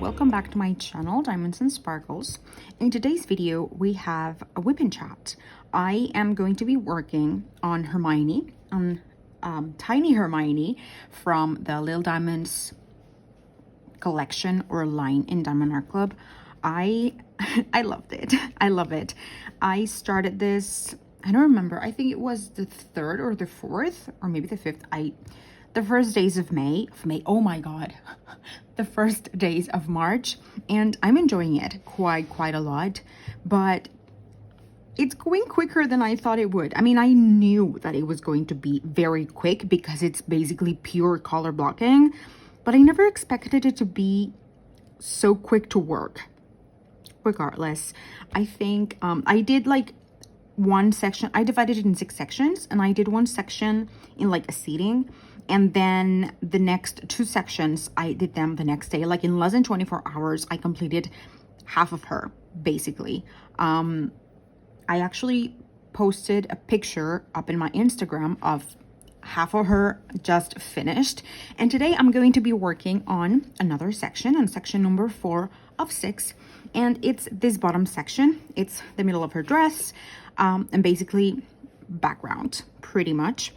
welcome back to my channel, Diamonds and Sparkles. In today's video, we have a WIP and CHAT. I am going to be working on Hermione, on Tiny Hermione from the Little Diamonds collection or line in Diamond Art Club. I loved it. I love it. I started this, I don't remember, I think it was the 3rd or the 4th or maybe the 5th. The first days of May, oh my god, the first days of March, and I'm enjoying it quite a lot, but it's going quicker than I thought it would. I mean, I knew that it was going to be very quick because it's basically pure color blocking, but I never expected it to be so quick to work. Regardless, I think I did like one section, I divided it in 6 sections, and I did one section in like a seating, and then the next 2 sections I did them the next day. Like in less than 24 hours I completed half of her basically. I actually posted a picture up in my Instagram of half of her just finished, and today I'm going to be working on another section, on section number 4 of 6, and it's this bottom section. It's the middle of her dress, and basically background pretty much.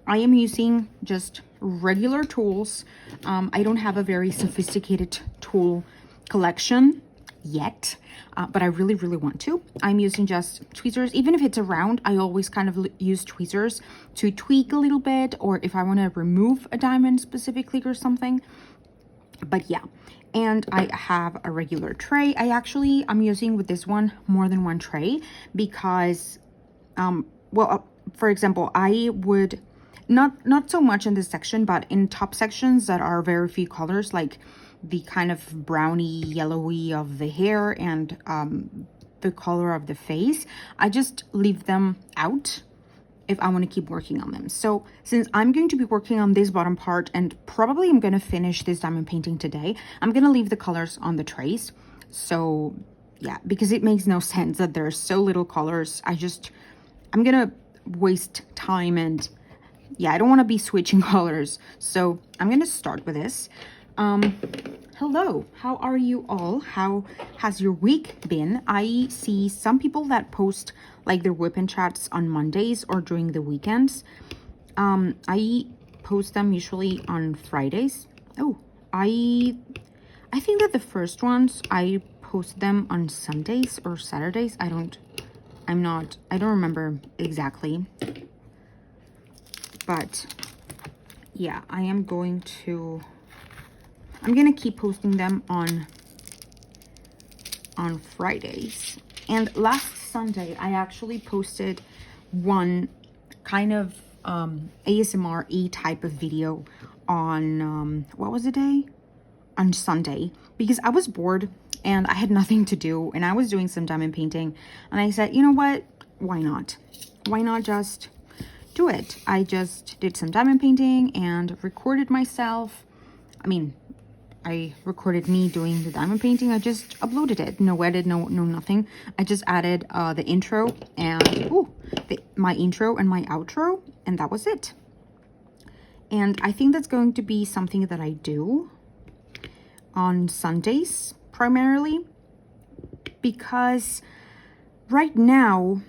I am using just regular tools. I don't have a very sophisticated tool collection yet, but I really want to. I'm using just tweezers. Even if it's a round, I always kind of use tweezers to tweak a little bit, or if I want to remove a diamond specifically or something. But yeah, and I have a regular tray. I'm using with this one more than one tray because for example, I would not so much in this section, but in top sections that are very few colors, like the kind of browny yellowy of the hair and the color of the face, I just leave them out if I want to keep working on them. So since I'm going to be working on this bottom part, and probably I'm going to finish this diamond painting today, I'm going to leave the colors on the trays. So yeah, because it makes no sense that there's so little colors. I'm going to waste time, and yeah, I don't want to be switching colors. So I'm going to start with this. Hello, how are you all? How has your week been? I see some people that post like their WIP and chats on Mondays or during the weekends. I post them usually on Fridays. Oh, I think that the first ones I post them on Sundays or Saturdays. I don't remember exactly. But yeah, I'm gonna keep posting them on Fridays. And last Sunday I actually posted one kind of ASMR-y type of video on what was the day? On Sunday, because I was bored and I had nothing to do, and I was doing some diamond painting, and I said, you know what, why not just do it. I just did some diamond painting and recorded myself. I mean, I recorded me doing the diamond painting. I just uploaded it. No edit, no nothing. I just added the intro and my intro and my outro, and that was it. And I think that's going to be something that I do on Sundays primarily, because right now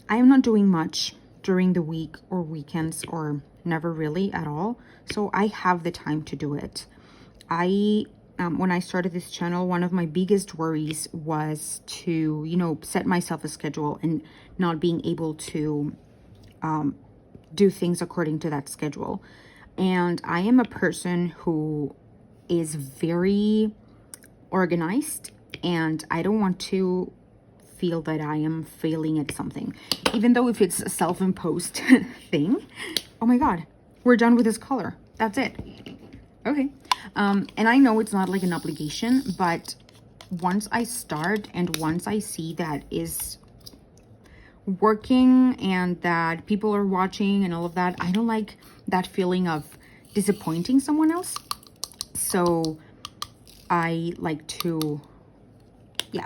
I am not doing much during the week or weekends, or never really at all. So I have the time to do it. When I started this channel, one of my biggest worries was to, set myself a schedule and not being able to do things according to that schedule. And I am a person who is very organized, and I don't want to feel that I am failing at something, even though if it's a self-imposed thing. Oh my god, we're done with this color. That's it. Okay. And I know it's not like an obligation, but once I start and once I see that is working and that people are watching and all of that, I don't like that feeling of disappointing someone else. So I like to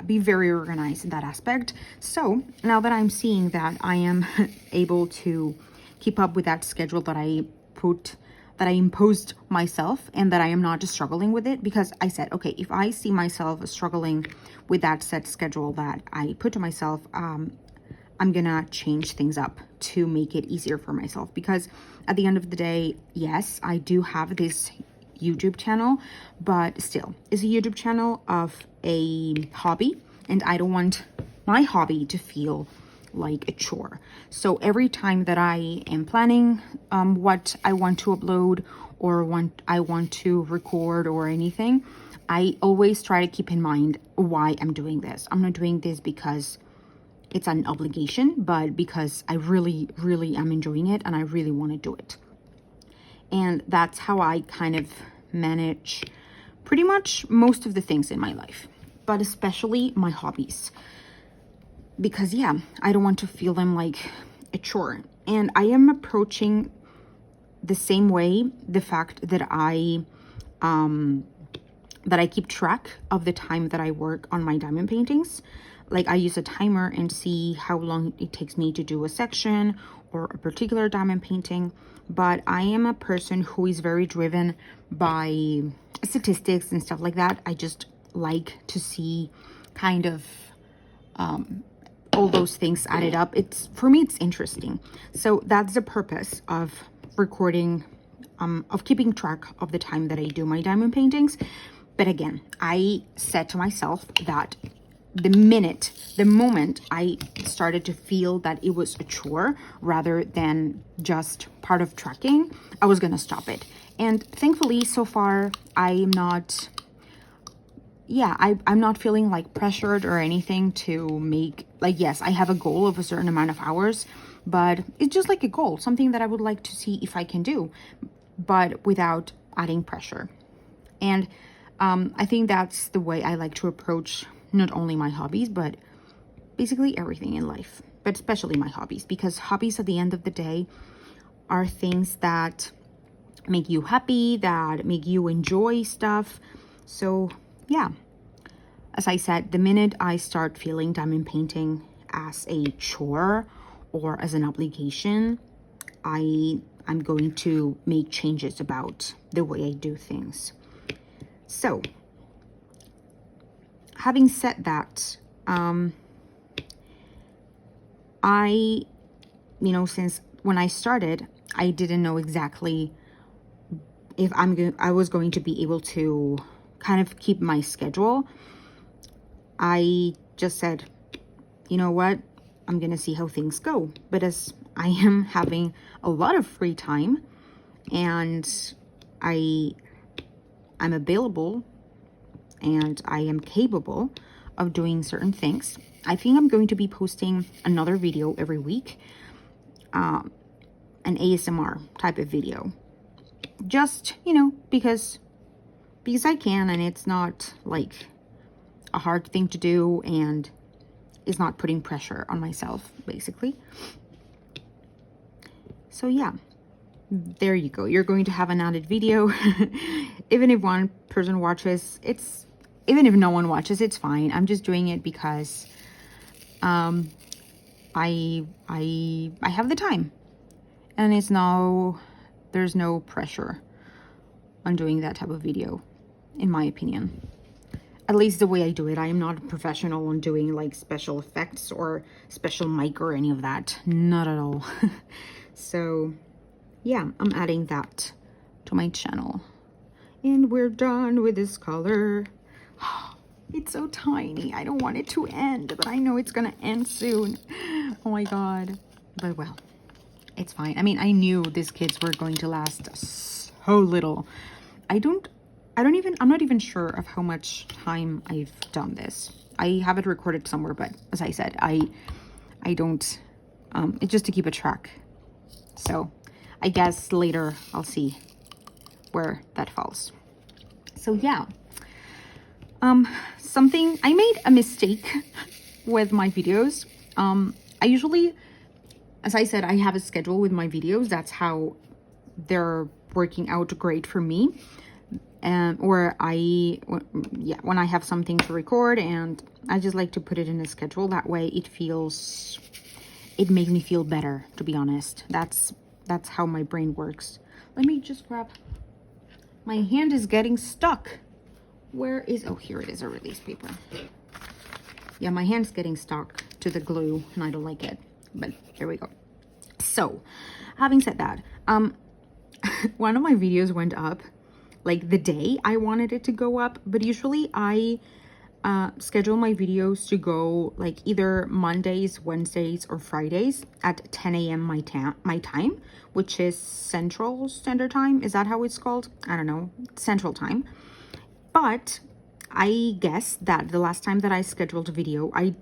be very organized in that aspect. So now that I'm seeing that I am able to keep up with that schedule that I put that I imposed myself and that I am not just struggling with it, because I said, okay, if I see myself struggling with that set schedule that I put to myself, I'm gonna change things up to make it easier for myself. Because at the end of the day, yes, I do have this YouTube channel, but still, it's a YouTube channel of a hobby, and I don't want my hobby to feel like a chore. So every time that I am planning what I want to upload or I want to record or anything, I always try to keep in mind why I'm doing this. I'm not doing this because it's an obligation, but because I really, really am enjoying it and I really want to do it. And that's how I kind of manage pretty much most of the things in my life, but especially my hobbies. Because yeah, I don't want to feel them like a chore. And I am approaching the same way the fact that I keep track of the time that I work on my diamond paintings. Like, I use a timer and see how long it takes me to do a section or a particular diamond painting. But I am a person who is very driven by statistics and stuff like that. I just like to see kind of all those things added up. For me, it's interesting. So that's the purpose of recording, of keeping track of the time that I do my diamond paintings. But again, I said to myself that the moment I started to feel that it was a chore rather than just part of tracking, I was gonna stop it. And thankfully, so far, I'm not feeling like pressured or anything to make, like, yes, I have a goal of a certain amount of hours, but it's just like a goal, something that I would like to see if I can do, but without adding pressure. And I think that's the way I like to approach not only my hobbies, but basically everything in life, but especially my hobbies, because hobbies at the end of the day are things that make you happy, that make you enjoy stuff. So yeah, as I said, the minute I start feeling diamond painting as a chore or as an obligation, I'm going to make changes about the way I do things. So having said that, since when I started, I didn't know exactly if I was going to be able to kind of keep my schedule. I just said, you know what, I'm gonna see how things go. But as I am having a lot of free time and I'm available and I am capable of doing certain things, I think I'm going to be posting another video every week, an ASMR type of video, just, because I can, and it's not like a hard thing to do, and is not putting pressure on myself, basically. So yeah, there you go. You're going to have an added video. Even if one person watches, even if no one watches, it's fine. I'm just doing it because I have the time, and there's no pressure on doing that type of video, in my opinion. At least the way I do it. I am not a professional on doing like special effects or special mic or any of that. Not at all. So yeah, I'm adding that to my channel. And we're done with this color. It's so tiny. I don't want it to end, but I know it's gonna end soon. Oh my god. But well, it's fine. I mean, I knew these kids were going to last so little. I'm not even sure of how much time I've done this. I have it recorded somewhere, but as I said, I don't, it's just to keep a track. So I guess later I'll see where that falls. So yeah, I made a mistake with my videos. I usually, as I said, I have a schedule with my videos. That's how they're working out great for me. When I have something to record, and I just like to put it in a schedule. That way it makes me feel better, to be honest. That's That's how my brain works. Let me just grab, my hand is getting stuck. Where is, oh, here it is, a release paper. Yeah, my hand's getting stuck to the glue and I don't like it, but there we go. So having said that, one of my videos went up like the day I wanted it to go up, but usually I schedule my videos to go like either Mondays, Wednesdays, or Fridays at 10 a.m. my time, which is Central Standard Time. Is that how it's called? I don't know, Central Time. But I guess that the last time that I scheduled a video, I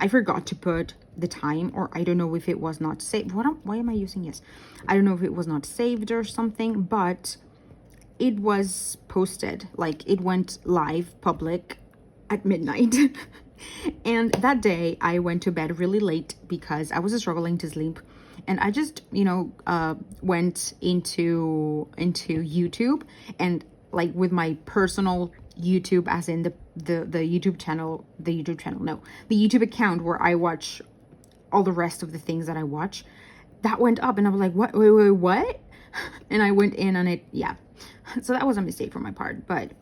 forgot to put the time, or I don't know if it was not saved. Why am I using yes? I don't know if it was not saved or something, but it was posted, like it went live public at midnight. And that day I went to bed really late because I was struggling to sleep, and I just, went into YouTube, and like with my personal YouTube, as in the YouTube channel, the YouTube account where I watch all the rest of the things that I watch, that went up, and I was like, what, wait, what? And I went in on it. Yeah, so that was a mistake from my part, but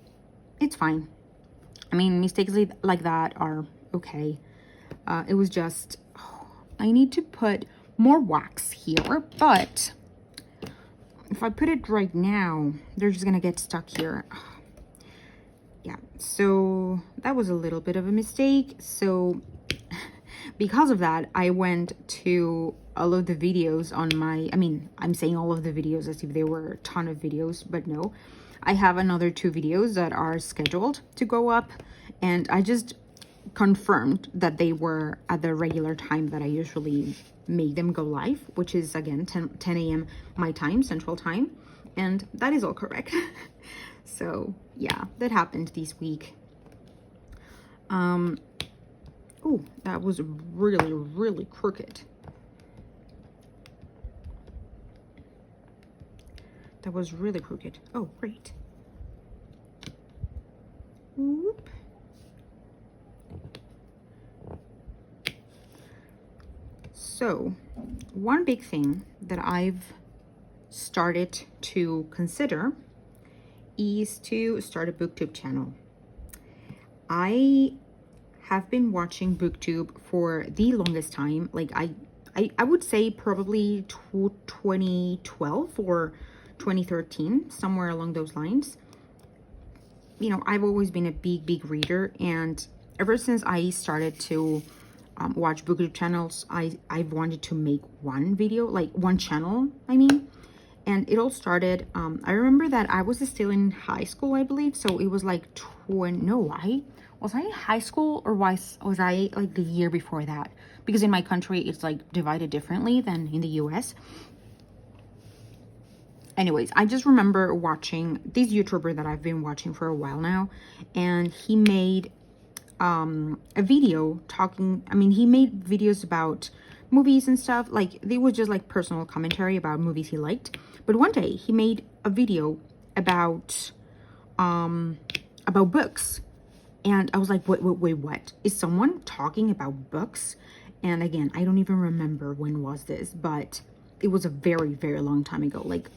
it's fine. I mean, mistakes like that are okay. It was just, I need to put more wax here, but if I put it right now, they're just gonna get stuck here. Yeah, so that was a little bit of a mistake. So because of that, I went to all of the videos on my, I mean, I'm saying all of the videos as if there were a ton of videos, but no. I have another 2 videos that are scheduled to go up, and I just confirmed that they were at the regular time that I usually make them go live, which is again 10 a.m. my time, Central Time, and that is all correct. So yeah, that happened this week. Oh, that was really crooked. That was really crooked. Oh, great. Whoop. So, one big thing that I've started to consider is to start a booktube channel. I have been watching booktube for the longest time. Like I would say probably 2012 or 2013, somewhere along those lines. I've always been a big reader, and ever since I started to watch booktube channels, I've wanted to make one video, like one channel, I mean. And it all started, I remember that I was still in high school, I believe. So it was like was I in high school, or was I like the year before that? Because in my country, it's like divided differently than in the US. Anyways, I just remember watching this YouTuber that I've been watching for a while now, and he made a video talking, he made videos about movies and stuff. Like, they was just like personal commentary about movies he liked. But one day he made a video about books, and I was like, wait, what? Is someone talking about books? And again, I don't even remember when was this, but it was a very long time ago, like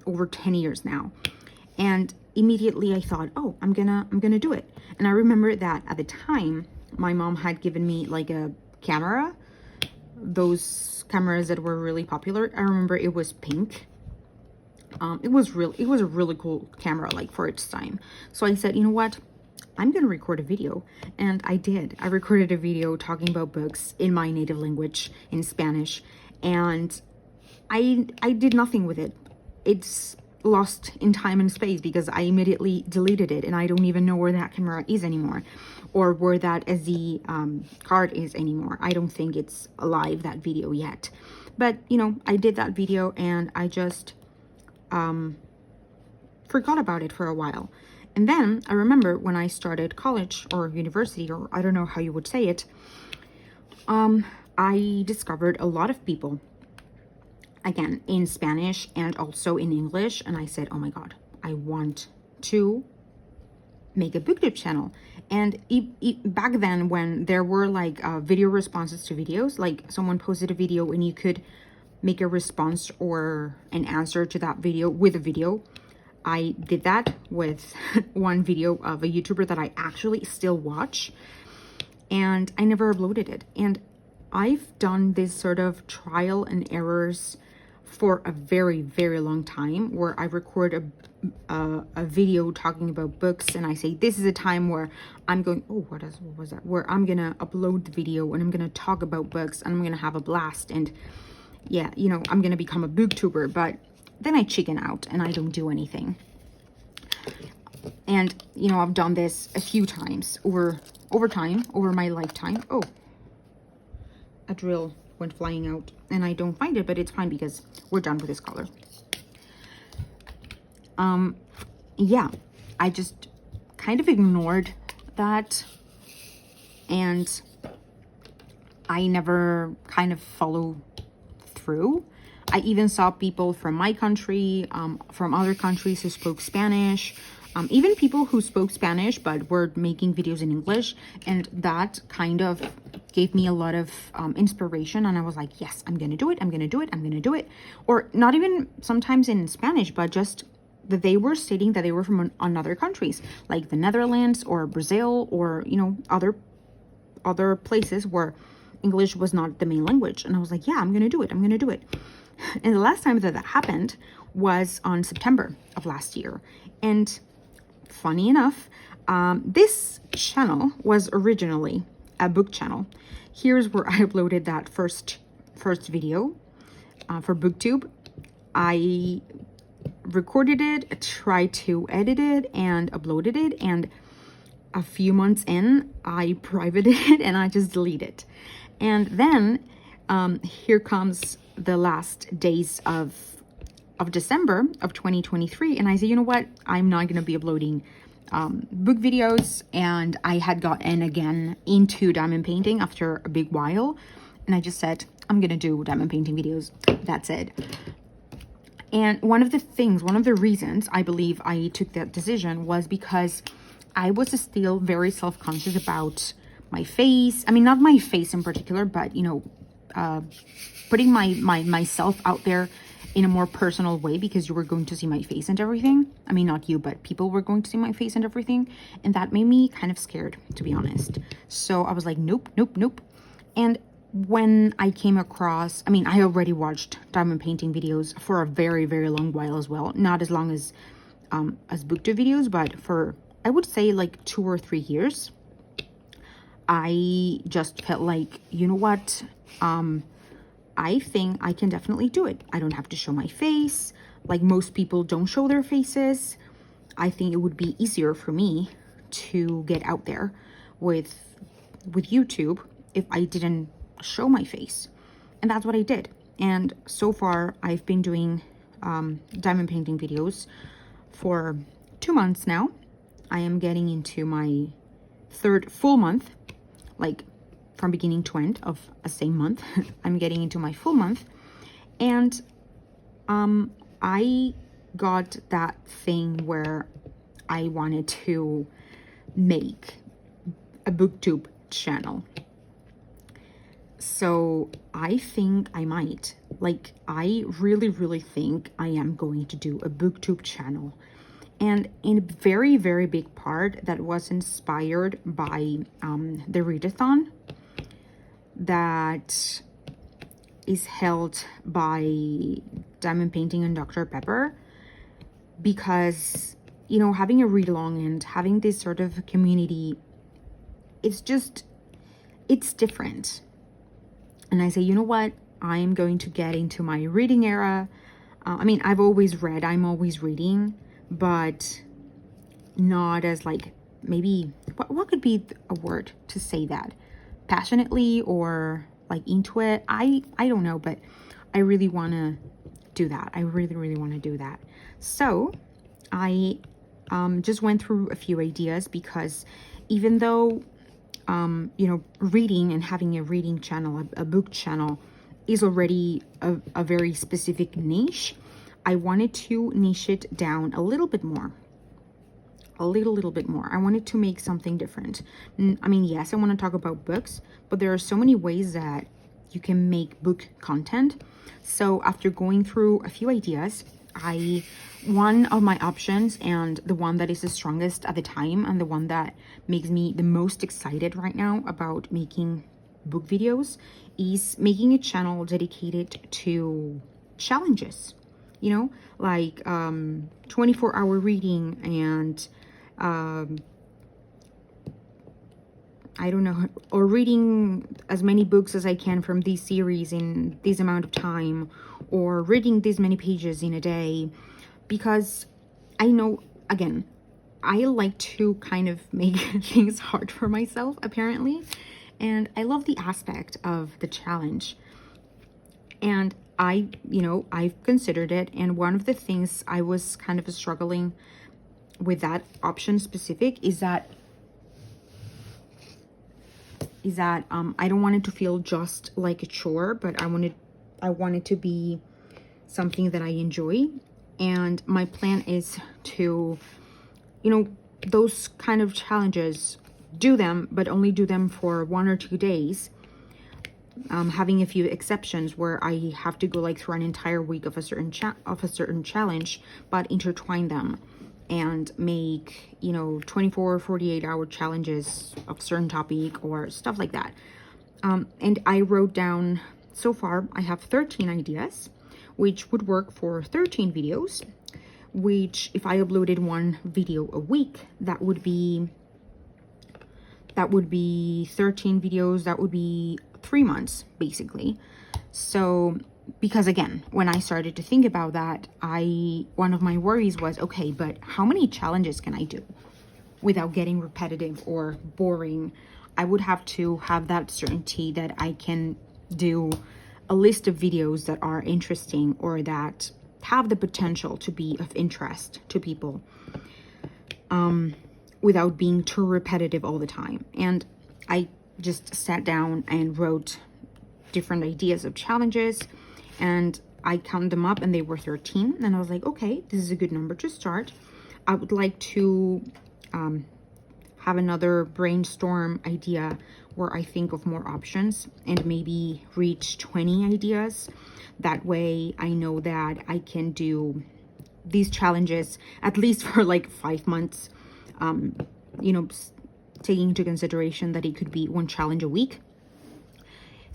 over 10 years now. And immediately I thought, oh, I'm gonna do it. And I remember that at the time my mom had given me like a camera, those cameras that were really popular. I remember it was pink. It was a really cool camera, like, for its time. So I said, you know what, I'm gonna record a video. And I did. I recorded a video talking about books in my native language, in Spanish, and I did nothing with it. It's lost in time and space because I immediately deleted it, and I don't even know where that camera is anymore, or where that SD card is anymore. I don't think it's alive, that video, yet. But I did that video, and I just forgot about it for a while. And then I remember when I started college or university, or I don't know how you would say it, I discovered a lot of people, again, in Spanish and also in English. And I said, oh my God, I want to make a booktube channel. And back then, when there were like video responses to videos, like someone posted a video and you could make a response or an answer to that video with a video. I did that with one video of a YouTuber that I actually still watch, and I never uploaded it. And I've done this sort of trial and errors for a very, very long time, where I record a video talking about books, and I say this is a time where I'm going, oh, what was that? Where I'm gonna upload the video and I'm gonna talk about books and I'm gonna have a blast, and yeah, you know, I'm gonna become a booktuber. But then I chicken out and I don't do anything. And you know, I've done this a few times over time, over my lifetime. Oh, a drill went flying out and I don't find it, but it's fine because we're done with this color. Yeah, I just kind of ignored that, and I never kind of follow through. I even saw people from my country, from other countries who spoke Spanish, even people who spoke Spanish but were making videos in English, and that kind of gave me a lot of inspiration, and I was like, yes, I'm gonna do it, I'm gonna do it, I'm gonna do it. Or not even sometimes in Spanish, but just that they were stating that they were from another countries, like the Netherlands or Brazil, or you know, other places where English was not the main language. And I was like, yeah, I'm gonna do it, I'm gonna do it. And the last time that happened was on September of last year. And funny enough, this channel was originally a book channel. Here's where I uploaded that first video for BookTube. I recorded it, tried to edit it, and uploaded it, and a few months in, I privated it and I just deleted it. And then here comes the last days of December of 2023, and I say, you know what, I'm not going to be uploading book videos. And I had gotten again into diamond painting after a big while, and I just said, I'm going to do diamond painting videos. That's it. And one of the reasons I believe I took that decision was because I was still very self-conscious about my face. I mean, not my face in particular, but, you know, putting myself out there in a more personal way, because you were going to see my face and everything. I mean, not you, but people were going to see my face and everything. And that made me kind of scared, to be honest. So I was like, nope, nope, nope. And when I came across, I mean, I already watched diamond painting videos for a very, very long while as well. Not as long as BookTube videos, but for, I would say, like 2 or 3 years. I just felt like, you know what, I think I can definitely do it. I don't have to show my face. Like most people don't show their faces. I think it would be easier for me to get out there with YouTube if I didn't show my face. And that's what I did. And so far I've been doing diamond painting videos for 2 months now. I am getting into my 3rd full month, like from beginning to end of a same month. I'm getting into my full month. And I got that thing where I wanted to make a BookTube channel. So I think I might, like, I really, really think I am going to do a BookTube channel. And in a very, very big part, that was inspired by the readathon that is held by Diamond Painting and Dr. Pepper. Because, you know, having a read along and having this sort of community, it's different. And I say, you know what, I'm going to get into my reading era. I mean, I've always read, I'm always reading, but not as like, maybe, what could be a word to say that? Passionately or like into it? I don't know, but I really want to do that. I really, really want to do that. So I just went through a few ideas, because even though you know, reading and having a reading channel, a book channel, is already a very specific niche, I wanted to niche it down a little bit more. A little bit more. I wanted to make something different. I mean, yes, I want to talk about books, but there are so many ways that you can make book content. So after going through a few ideas, one of my options, and the one that is the strongest at the time and the one that makes me the most excited right now about making book videos, is making a channel dedicated to challenges, like 24-hour reading and I don't know, or reading as many books as I can from this series in this amount of time, or reading this many pages in a day, because I know, again, I like to kind of make things hard for myself, apparently, and I love the aspect of the challenge. And I've considered it, and one of the things I was kind of struggling with that option specific is that I don't want it to feel just like a chore, but I want it to be something that I enjoy. And my plan is to, those kind of challenges, do them, but only do them for 1 or 2 days. Having a few exceptions where I have to go like through an entire week of a certain challenge, but intertwine them and make 24 or 48-hour challenges of a certain topic or stuff like that. And I wrote down, so far I have 13 ideas, which would work for 13 videos, which if I uploaded 1 video a week, that would be 13 videos. That would be 3 months basically. So because again, when I started to think about that, one of my worries was, okay, but how many challenges can I do without getting repetitive or boring? I would have to have that certainty that I can do a list of videos that are interesting or that have the potential to be of interest to people, without being too repetitive all the time. And I just sat down and wrote different ideas of challenges, and I counted them up and they were 13. And I was like, okay, this is a good number to start. I would like to have another brainstorm idea where I think of more options and maybe reach 20 ideas. That way I know that I can do these challenges at least for like 5 months, taking into consideration that it could be 1 challenge a week.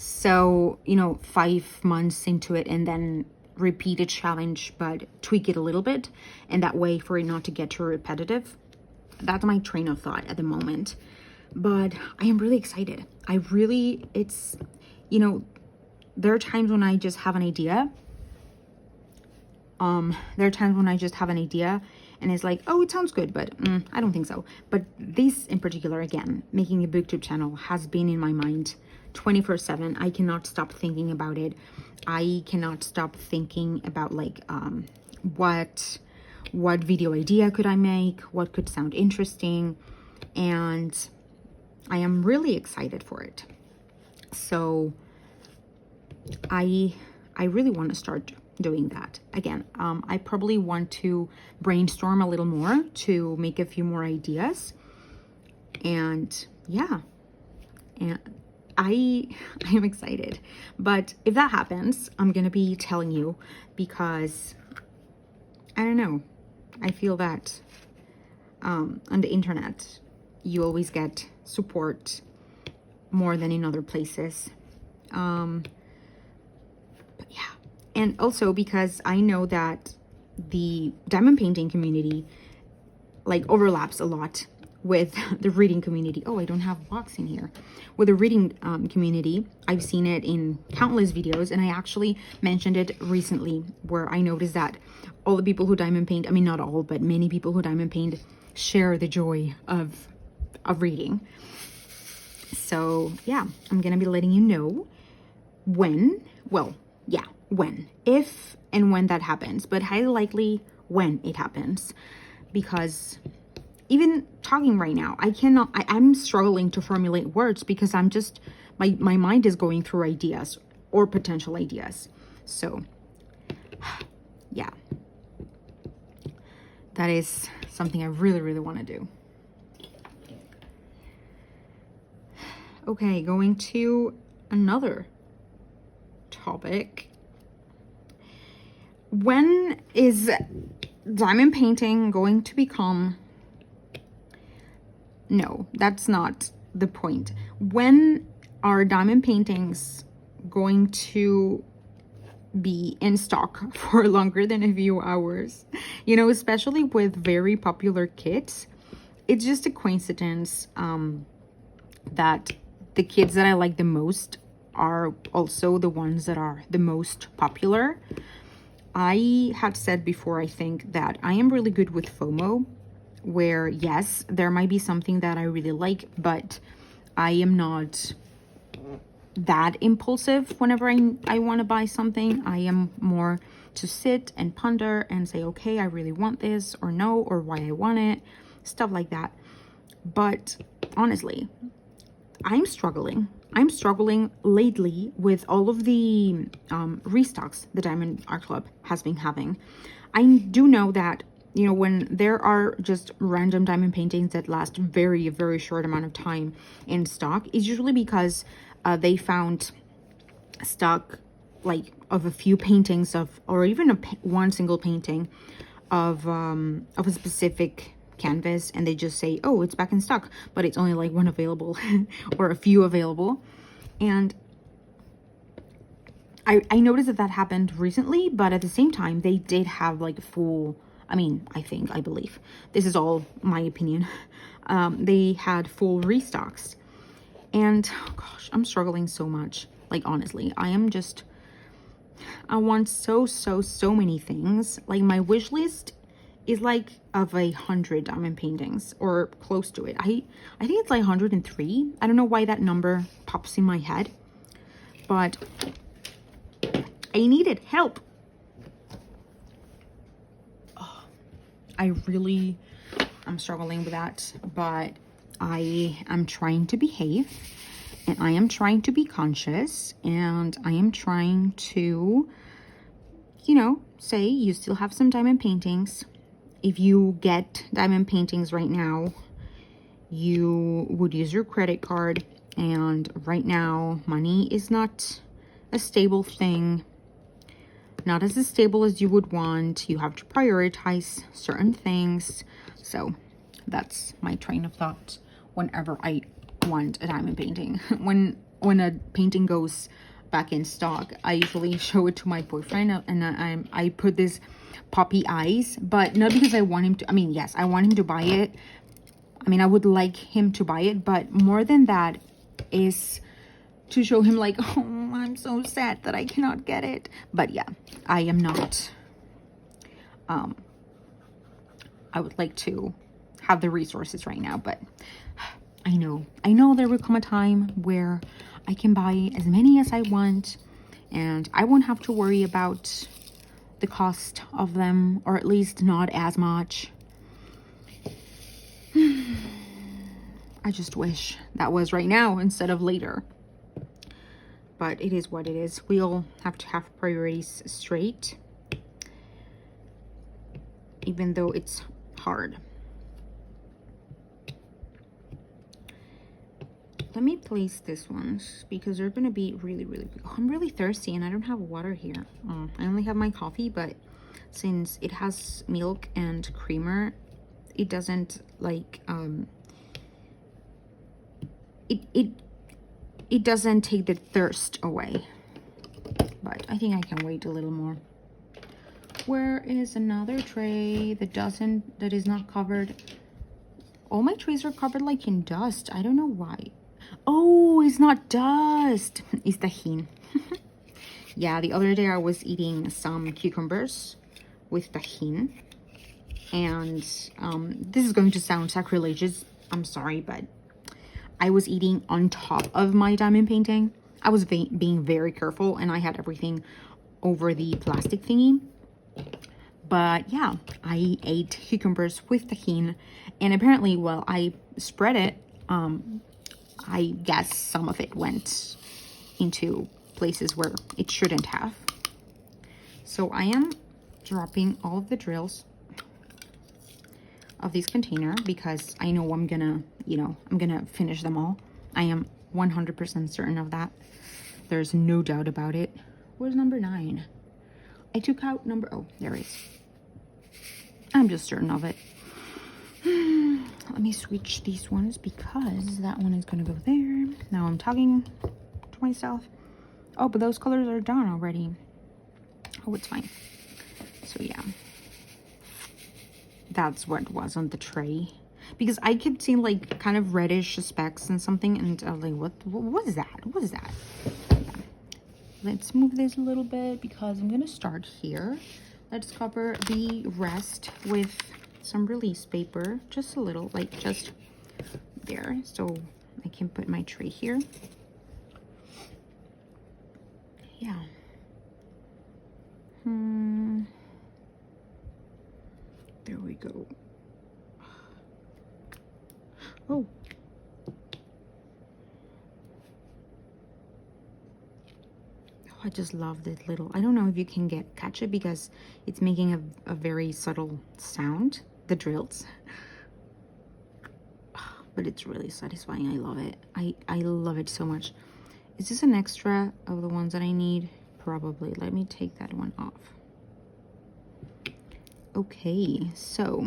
So, 5 months into it, and then repeat a challenge, but tweak it a little bit. And that way, for it not to get too repetitive. That's my train of thought at the moment. But I am really excited. There are times when I just have an idea. And it's like, oh, it sounds good, but I don't think so. But this in particular, again, making a booktube channel has been in my mind 24/7. I cannot stop thinking about it. I cannot stop thinking about like what video idea could I make, what could sound interesting, and I am really excited for it. So I really want to start doing that again. I probably want to brainstorm a little more to make a few more ideas, and yeah, and I am excited. But if that happens, I'm gonna be telling you, because I don't know, I feel that on the internet you always get support more than in other places. But yeah, and also because I know that the diamond painting community like overlaps a lot with the reading community. Oh, I don't have box in here. With the reading community, I've seen it in countless videos, and I actually mentioned it recently where I noticed that all the people who diamond paint, I mean not all, but many people who diamond paint share the joy of reading. So yeah, I'm gonna be letting you know if and when that happens, but highly likely when it happens, because even talking right now, I'm struggling to formulate words because I'm just, my mind is going through ideas or potential ideas. So yeah, that is something I really, really want to do. Okay, going to another topic. When is diamond painting going to become... No, that's not the point. When are diamond paintings going to be in stock for longer than a few hours? You know, especially with very popular kits. It's just a coincidence that the kits that I like the most are also the ones that are the most popular. I had said before, I think, that I am really good with FOMO, where yes, there might be something that I really like, but I am not that impulsive whenever I want to buy something. I am more to sit and ponder and say, okay, I really want this, or no, or why I want it, stuff like that. But honestly, I'm struggling lately with all of the restocks the Diamond Art Club has been having. I do know that, you know, when there are just random diamond paintings that last very, very short amount of time in stock, it's usually because they found stock like of a few paintings of, or even one single painting of a specific canvas, and they just say, oh, it's back in stock, but it's only like one available or a few available. And I noticed that happened recently, but at the same time they did have like full, I believe this is all my opinion, they had full restocks. And oh gosh, I'm struggling so much. Like, honestly, I want so many things. Like, my wish list is like of 100 diamond paintings or close to it. I think it's like 103. I don't know why that number pops in my head, but I needed help. Oh, I'm struggling with that, but I am trying to behave, and I am trying to be conscious, and I am trying to, you know, say you still have some diamond paintings. If you get diamond paintings right now, you would use your credit card, and right now money is not a stable thing, not as stable as you would want. You have to prioritize certain things. So that's my train of thought whenever I want a diamond painting. When a painting goes back in stock, I usually show it to my boyfriend, and I put this poppy eyes, but not because I want him to, yes, I want him to buy it. I would like him to buy it, but more than that is to show him like, oh, I'm so sad that I cannot get it. But yeah, I am not, I would like to have the resources right now, but I know there will come a time where I can buy as many as I want, and I won't have to worry about the cost of them, or at least not as much. I just wish that was right now instead of later. But it is what it is. We all have to have priorities straight, even though it's hard. Let me place this ones because they're gonna be really big. Oh, I'm really thirsty and I don't have water here. I only have my coffee, but since it has milk and creamer, it doesn't like it doesn't take the thirst away. But I think I can wait a little more. Where is another tray that is not covered? All my trays are covered like in dust. I don't know why. Oh, it's not dust. It's tahini. Yeah, the other day I was eating some cucumbers with tahini. And this is going to sound sacrilegious. I'm sorry, but I was eating on top of my diamond painting. I was being very careful, and I had everything over the plastic thingy. But yeah, I ate cucumbers with tahini, and apparently while I spread it, I guess some of it went into places where it shouldn't have. So I am dropping all of the drills of this container because I know I'm gonna finish them all. I am 100% certain of that. There's no doubt about it. Where's number 9? I took out number, oh, there it is. I'm just certain of it. Let me switch these ones because that one is gonna go there. Now I'm talking to myself. Oh, but those colors are done already. Oh, it's fine. So yeah, that's what was on the tray. Because I kept seeing like kind of reddish specks and something, and I was like, what is that? What is that? Yeah. Let's move this a little bit because I'm gonna start here. Let's cover the rest with some release paper, just a little, like just there, so I can put my tray here. Yeah. There we go. Oh. I just love this little, I don't know if you can catch it because it's making a very subtle sound, the drills. But it's really satisfying. I love it. I love it so much. Is this an extra of the ones that I need? Probably. Let me take that one off. Okay, so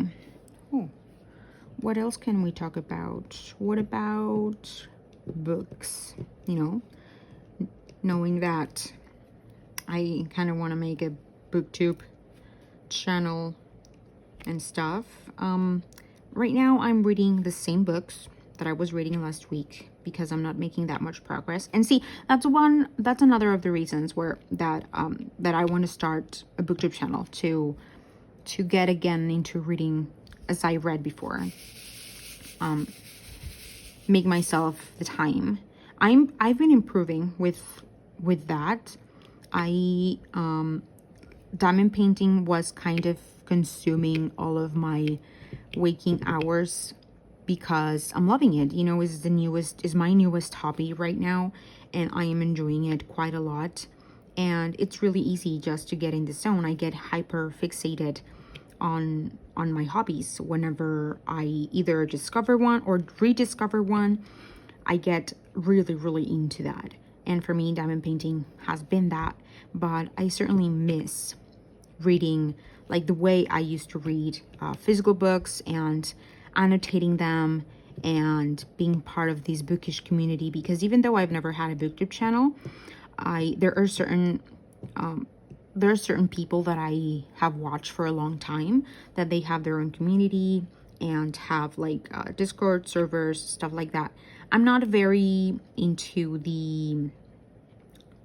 what else can we talk about? What about books? You know, knowing that I kind of want to make a booktube channel and stuff. Right now I'm reading the same books that I was reading last week because I'm not making that much progress. And see, that's another of the reasons that I want to start a booktube channel to get again into reading as I read before. Make myself the time. I've been improving with that. Diamond painting was kind of consuming all of my waking hours because I'm loving it. You know, is my newest hobby right now, and I am enjoying it quite a lot. And it's really easy just to get in the zone. I get hyper fixated on my hobbies. Whenever I either discover one or rediscover one, I get really, really into that. And for me, diamond painting has been that. But I certainly miss reading like the way I used to read physical books and annotating them and being part of this bookish community. Because even though I've never had a booktube channel, there are certain people that I have watched for a long time that they have their own community and have like Discord servers, stuff like that. I'm not very into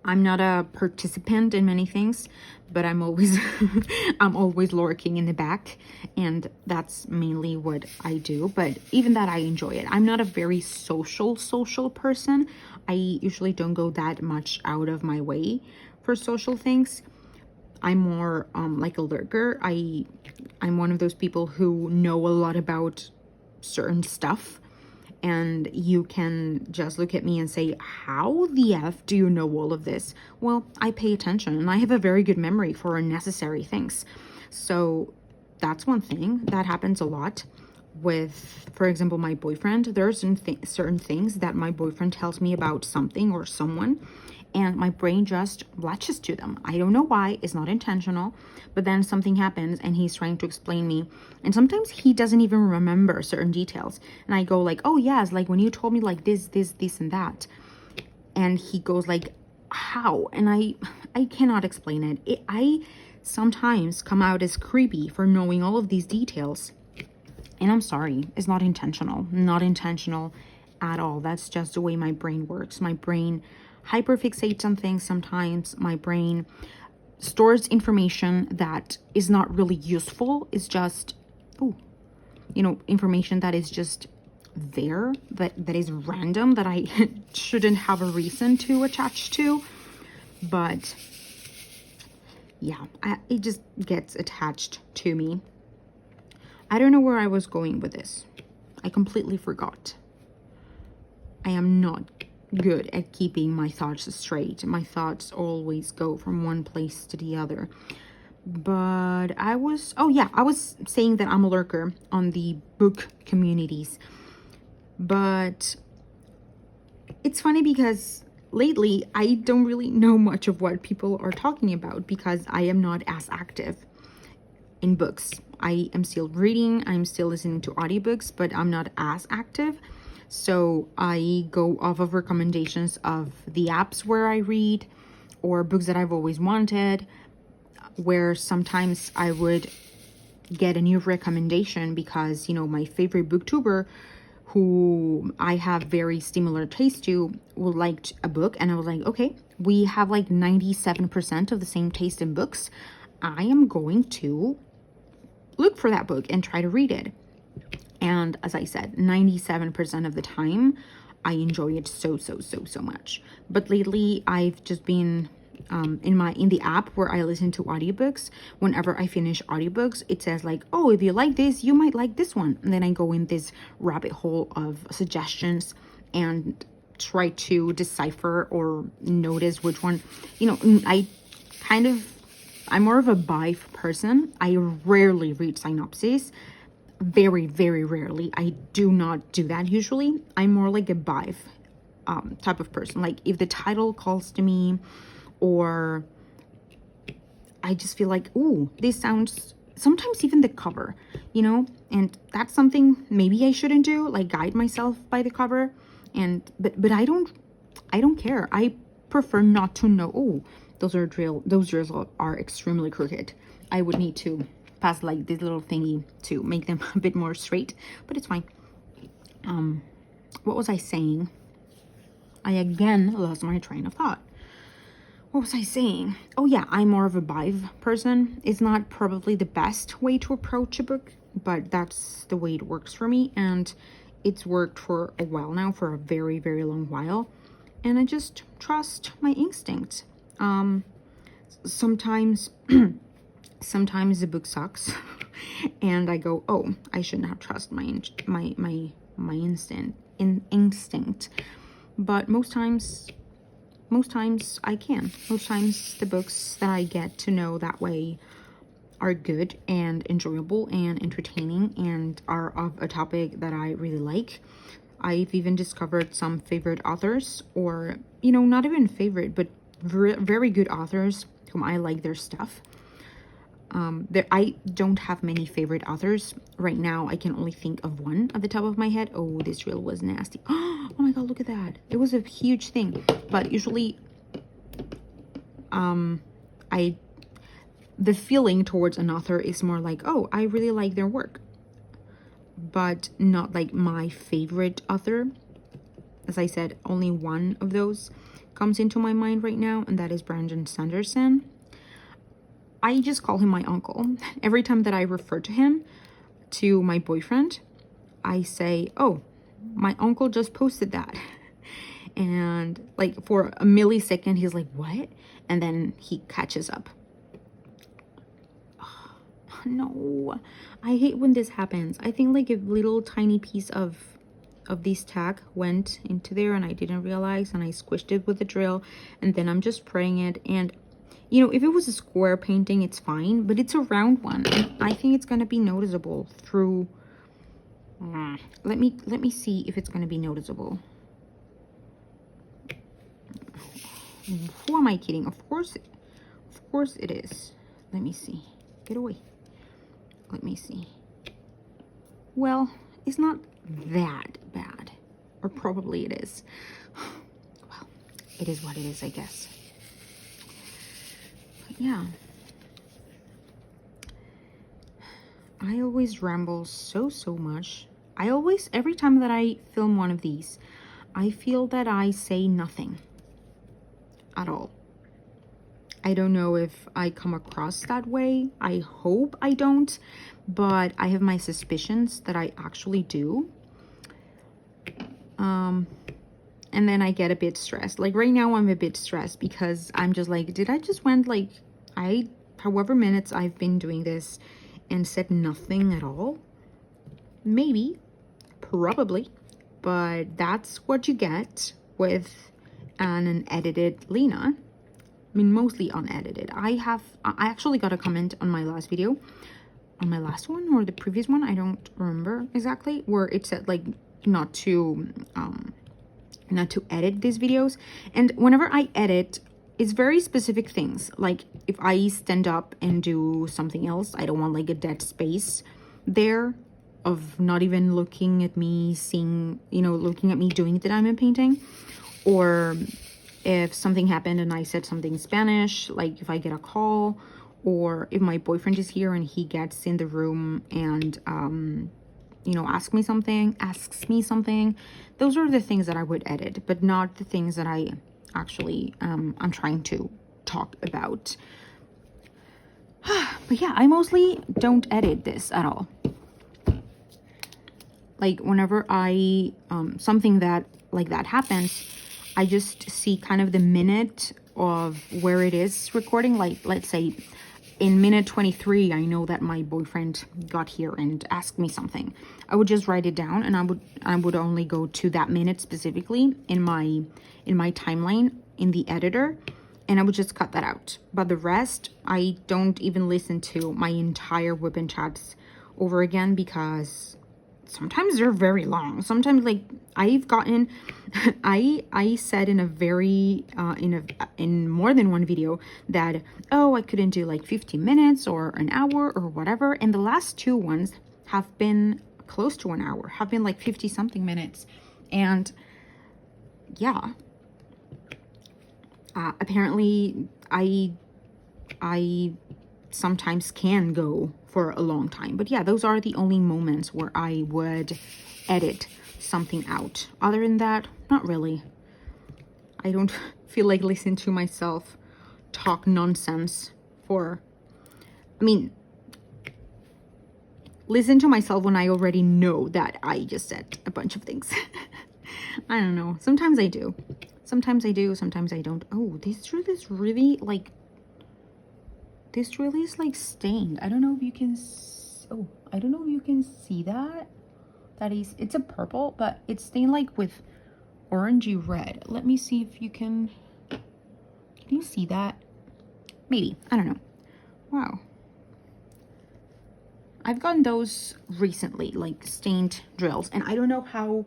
I'm not a participant in many things, but I'm always I'm always lurking in the back, and that's mainly what I do. But even that, I enjoy it. I'm not a very social person. I usually don't go that much out of my way for social things. I'm more like a lurker. I'm one of those people who know a lot about certain stuff, and you can just look at me and say, how the F do you know all of this? Well, I pay attention, and I have a very good memory for unnecessary things. So that's one thing that happens a lot with, for example, my boyfriend. There are certain things that my boyfriend tells me about something or someone, and my brain just latches to them. I don't know why. It's not intentional, but then something happens and he's trying to explain me, and sometimes he doesn't even remember certain details, and I go like, oh yes, like when you told me like this and that, and he goes like, how? And I cannot explain it. I sometimes come out as creepy for knowing all of these details, and I'm sorry, it's not intentional at all. That's just the way my brain works. My brain hyperfixates on things sometimes. My brain stores information that is not really useful. It's just, information that is just there, that is random, that I shouldn't have a reason to attach to. But yeah, it just gets attached to me. I don't know where I was going with this. I completely forgot. I am not good at keeping my thoughts straight. My thoughts always go from one place to the other. But I was saying that I'm a lurker on the book communities. But it's funny because lately I don't really know much of what people are talking about because I am not as active in books. I am still reading, I'm still listening to audiobooks, but I'm not as active. So I go off of recommendations of the apps where I read or books that I've always wanted, where sometimes I would get a new recommendation because, you know, my favorite booktuber who I have very similar taste to would liked a book, and I was like, okay, we have like 97% of the same taste in books. I am going to look for that book and try to read it. And as I said, 97% of the time I enjoy it so much. But lately I've just been in the app where I listen to audiobooks. Whenever I finish audiobooks, it says like, oh, if you like this, you might like this one. And then I go in this rabbit hole of suggestions and try to decipher or notice which one, you know. I'm more of a Bive person. I rarely read synopses. Very rarely. I do not do that usually. I'm more like a Bive type of person. Like if the title calls to me, or I just feel like, ooh, this sounds, sometimes even the cover, you know, and that's something maybe I shouldn't do, like guide myself by the cover. And but I don't care. I prefer not to know. Oh, those drills are extremely crooked. I would need to pass like this little thingy to make them a bit more straight, but it's fine. What was I saying? I again lost my train of thought. What was I saying? Oh yeah, I'm more of a Bive person. It's not probably the best way to approach a book, but that's the way it works for me, and it's worked for a while now, for a very long while, and I just trust my instincts. Sometimes sometimes the book sucks and I go, oh, I should not trust my instinct. But most times I can. Most times the books that I get to know that way are good and enjoyable and entertaining and are of a topic that I really like. I've even discovered some favorite authors, or, you know, not even favorite, but very good authors whom I like their stuff. I don't have many favorite authors right now. I can only think of one at the top of my head. Oh, this reel was nasty. Oh my god, look at that. It was a huge thing. But usually the feeling towards an author is more like, oh, I really like their work, but not like my favorite author. As I said, only one of those comes into my mind right now, and that is Brandon Sanderson. I just call him my uncle. Every time that I refer to him to my boyfriend, I say, oh, my uncle just posted that. And like for a millisecond, he's like, what? And then he catches up. Oh, no, I hate when this happens. I think like a little tiny piece of this tag went into there and I didn't realize, and I squished it with a drill, and then I'm just spraying it. And you know, if it was a square painting, it's fine, but it's a round one, and I think it's gonna be noticeable through. Let me see if it's gonna be noticeable. Who am I kidding? Of course it is. Let me see. Get away. Let me see. Well, it's not that bad, or probably it is. Well, it is what it is, I guess. Yeah, I always ramble so much. Every time that I film one of these, I feel that I say nothing at all. I don't know if I come across that way. I hope I don't, but I have my suspicions that I actually do. And then I get a bit stressed. Like right now I'm a bit stressed because I'm just like, did I just went like, however minutes I've been doing this and said nothing at all? Maybe, probably, but that's what you get with an unedited Lena. I mean, mostly unedited. I actually got a comment on my last video, on my last one or the previous one, I don't remember exactly, where it said like not to not to edit these videos. And whenever I edit, it's very specific things. Like if I stand up and do something else, I don't want like a dead space there of not even looking at me, seeing, you know, looking at me doing the diamond painting. Or if something happened and I said something in Spanish, like if I get a call, or if my boyfriend is here and he gets in the room and you know, asks me something, those are the things that I would edit, but not the things that I actually I'm trying to talk about. But yeah, I mostly don't edit this at all. Like whenever I something that like that happens, I just see kind of the minute of where it is recording. Like let's say in minute 23, I know that my boyfriend got here and asked me something. I would just write it down, and I would only go to that minute specifically in my timeline in the editor, and I would just cut that out. But the rest, I don't even listen to my entire WIP and chats over again, because sometimes they're very long. Sometimes, like, I've gotten I said in a very in more than one video that, oh, I couldn't do like 15 minutes or an hour or whatever, and the last two ones have been close to an hour, have been like 50 something minutes. And yeah, apparently I sometimes can go for a long time. But yeah, those are the only moments where I would edit something out. Other than that, not really. I don't feel like listening to myself talk nonsense for, I mean, listen to myself when I already know that I just said a bunch of things. I don't know. Sometimes I do. Sometimes I do, sometimes I don't. Oh, this drill is really like, this drill is like stained. I don't know if you can, oh, I don't know if you can see that. That is, it's a purple, but it's stained like with orangey red. Let me see if you can you see that? Maybe, I don't know. Wow. I've gotten those recently, like stained drills, and I don't know how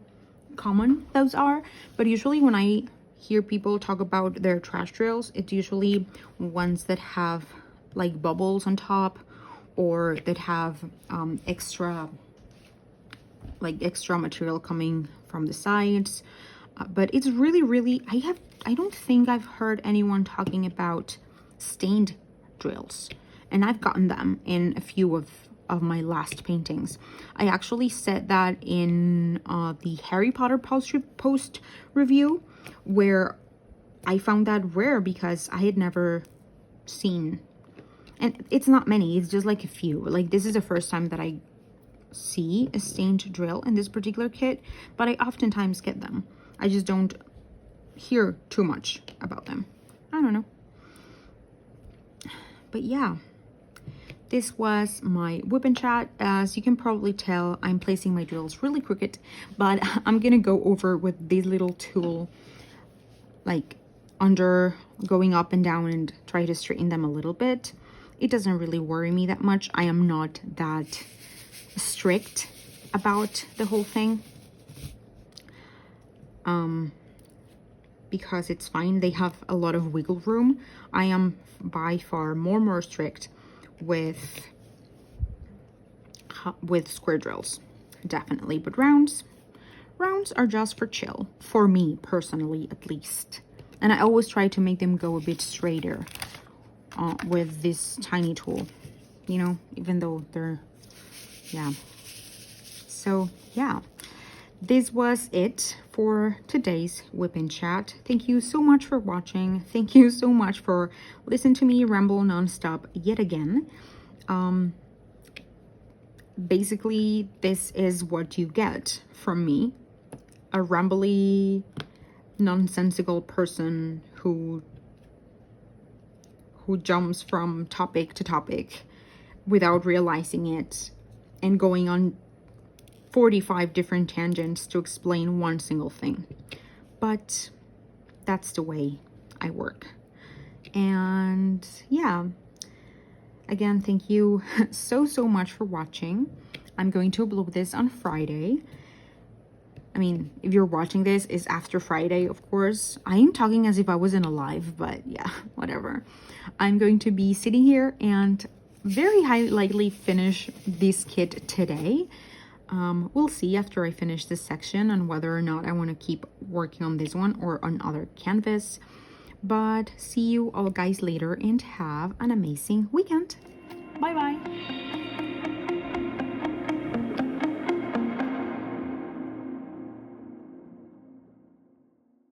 common those are, but usually when I hear people talk about their trash drills, it's usually ones that have like bubbles on top, or that have extra material coming from the sides. But it's really, I don't think I've heard anyone talking about stained drills, and I've gotten them in a few of my last paintings. I actually said that in the Harry Potter post review, where I found that rare because I had never seen, and it's not many, it's just like a few. Like this is the first time that I see a stained drill in this particular kit, but I oftentimes get them. I just don't hear too much about them. I don't know. But yeah, this was my WIP and chat. As you can probably tell, I'm placing my drills really crooked, but I'm gonna go over with this little tool, like under, going up and down, and try to straighten them a little bit. It doesn't really worry me that much. I am not that strict about the whole thing, because it's fine. They have a lot of wiggle room. I am by far more strict with square drills, definitely. But rounds are just for chill, for me personally at least. And I always try to make them go a bit straighter with this tiny tool, you know, even though they're, yeah. So yeah, this was it for today's WIP and chat. Thank you so much for watching. Thank you so much for listening to me ramble nonstop yet again. Basically, this is what you get from me, a rambly, nonsensical person who jumps from topic to topic without realizing it, and going on 45 different tangents to explain one single thing. But that's the way I work. And yeah, again, thank you so much for watching. I'm going to upload this on Friday. I mean, if you're watching this, it's after Friday, of course. I am talking as if I wasn't alive, but yeah, whatever. I'm going to be sitting here and very highly likely finish this kit today. We'll see after I finish this section on whether or not I want to keep working on this one or on other canvas. But see you all guys later and have an amazing weekend. Bye bye.